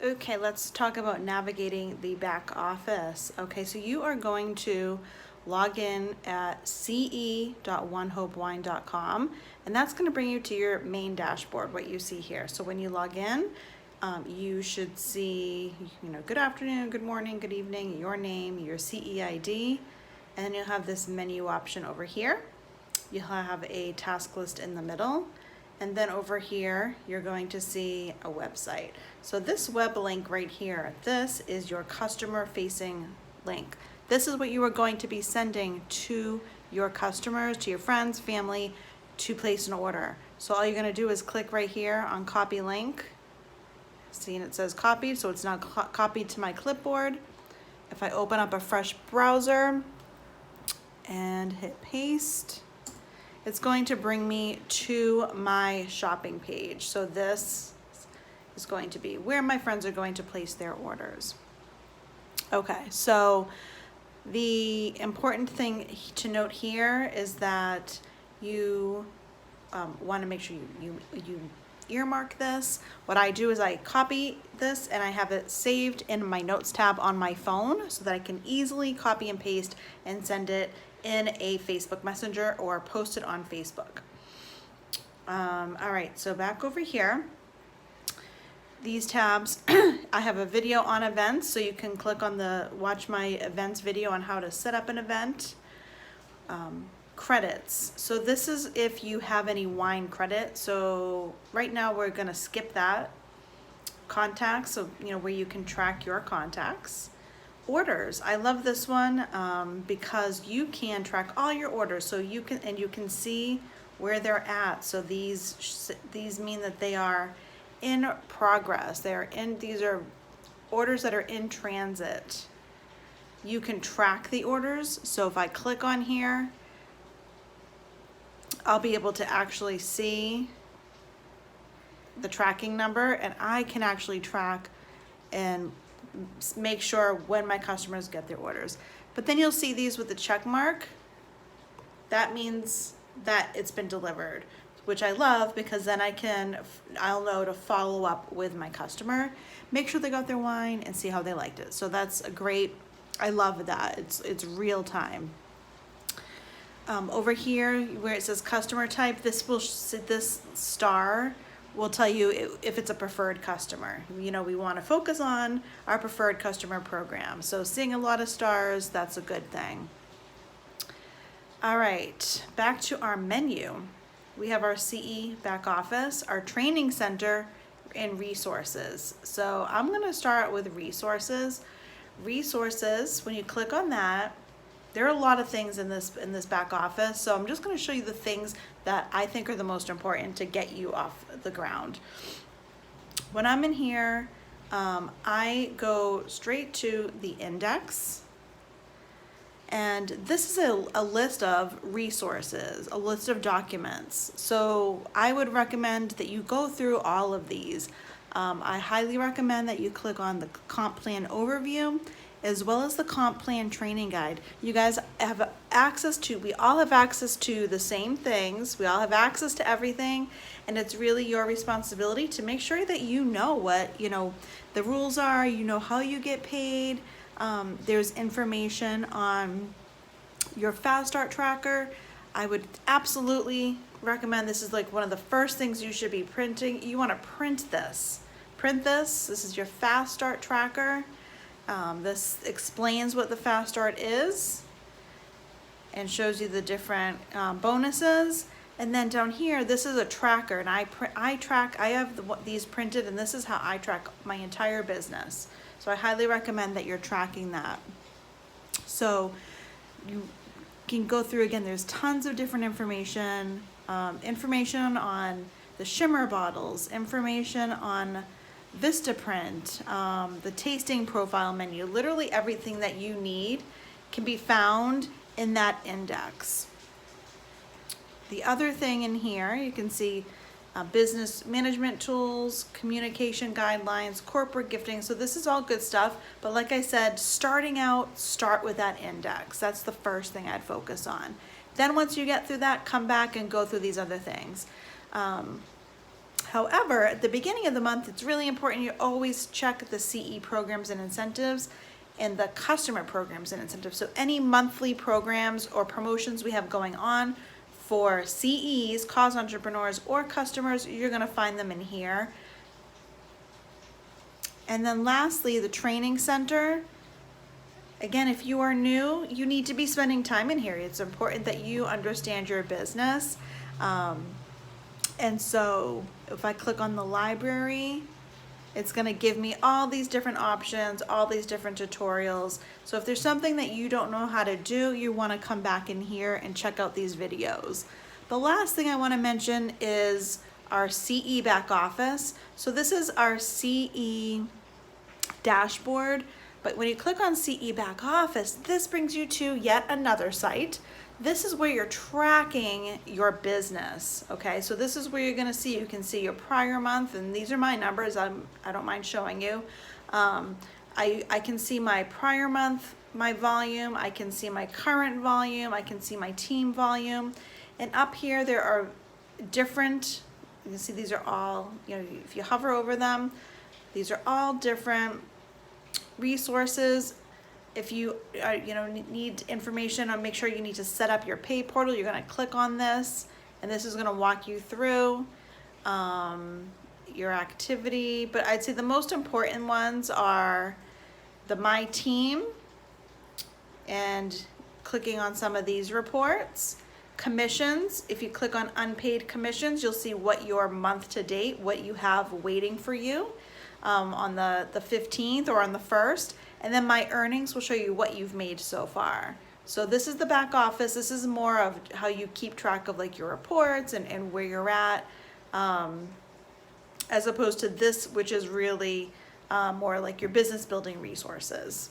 Okay, let's talk about navigating the back office. Okay, so you are going to log in at ce.onehopewine.com, and that's going to bring you to your main dashboard, what you see here. So when you log in, you should see, good afternoon, good morning, good evening, your name, your CE ID, and then you'll have this menu option over here. You'll have a task list in the middle. And then over here, you're going to see a website. So this web link right here, this is your customer facing link. This is what you are going to be sending to your customers, to your friends, family, to place an order. So all you're gonna do is click right here on copy link. See, and it says copied, so it's now copied to my clipboard. If I open up a fresh browser and hit paste, it's going to bring me to my shopping page. So this is going to be where my friends are going to place their orders. Okay, so the important thing to note here is that you want to make sure you earmark this. What I do is I copy this and I have it saved in my notes tab on my phone so that I can easily copy and paste and send it in a Facebook Messenger or post it on Facebook. All right, so back over here, these tabs, I have a video on events, so you can click on the watch my events video on how to set up an event. Credits, so this is if you have any wine credit. So right now we're gonna skip that. Contacts, so where you can track your contacts. Orders, I love this one because you can track all your orders, so you can see where they're at. So these mean that they are in progress. These are orders that are in transit. You can track the orders. So if I click on here, I'll be able to actually see the tracking number, and I can actually track and make sure when my customers get their orders. But then you'll see these with the check mark. That means that it's been delivered, which I love because then I'll know to follow up with my customer, make sure they got their wine and see how they liked it. So that's a great, I love that. It's real time. Over here where it says customer type, this star will tell you if it's a preferred customer. We want to focus on our preferred customer program. So seeing a lot of stars, that's a good thing. All right, back to our menu. We have our CE back office, our training center, and resources. So I'm gonna start with resources. Resources, when you click on that, there are a lot of things in this back office, so I'm just going to show you the things that I think are the most important to get you off the ground. When I'm in here, I go straight to the index, and this is a list of resources, a list of documents. So I would recommend that you go through all of these. I highly recommend that you click on the comp plan overview as well as the comp plan training guide. You guys have access to, we all have access to the same things. We all have access to everything. And it's really your responsibility to make sure that you know what, the rules are, how you get paid. There's information on your Fast Start tracker. I would absolutely recommend, this is like one of the first things you should be printing. You wanna print this. This is your Fast Start tracker. This explains what the Fast Start is and shows you the different bonuses. And then down here, this is a tracker, and I have these printed, and this is how I track my entire business. So I highly recommend that you're tracking that. So you can go through again. There's tons of different information, information on the shimmer bottles, information on Vistaprint, the tasting profile menu. Literally everything that you need can be found in that index. The other thing in here, you can see business management tools, communication guidelines, corporate gifting. So this is all good stuff. But like I said, starting out, start with that index. That's the first thing I'd focus on. Then once you get through that, come back and go through these other things. However, at the beginning of the month, it's really important you always check the CE programs and incentives and the customer programs and incentives. So any monthly programs or promotions we have going on for CEs, cause entrepreneurs, or customers, you're gonna find them in here. And then lastly, the training center. Again, if you are new, you need to be spending time in here. It's important that you understand your business. And so if I click on the library, it's gonna give me all these different options, all these different tutorials. So if there's something that you don't know how to do, you wanna come back in here and check out these videos. The last thing I wanna mention is our CE back office. So this is our CE dashboard, but when you click on CE back office, this brings you to yet another site. This is where you're tracking your business, okay? So this is where you're gonna see, you can see your prior month, and these are my numbers, I don't mind showing you. I can see my prior month, my volume, I can see my current volume, I can see my team volume, and up here there are different, you can see these are all, you know, if you hover over them, these are all different resources. If you need information on, make sure you need to set up your pay portal, you're gonna click on this, and this is gonna walk you through your activity. But I'd say the most important ones are the My Team, and clicking on some of these reports. Commissions, if you click on unpaid commissions, you'll see what your month to date, what you have waiting for you on the 15th or on the 1st. And then My Earnings will show you what you've made so far. So this is the back office. This is more of how you keep track of like your reports and where you're at, as opposed to this, which is really more like your business building resources.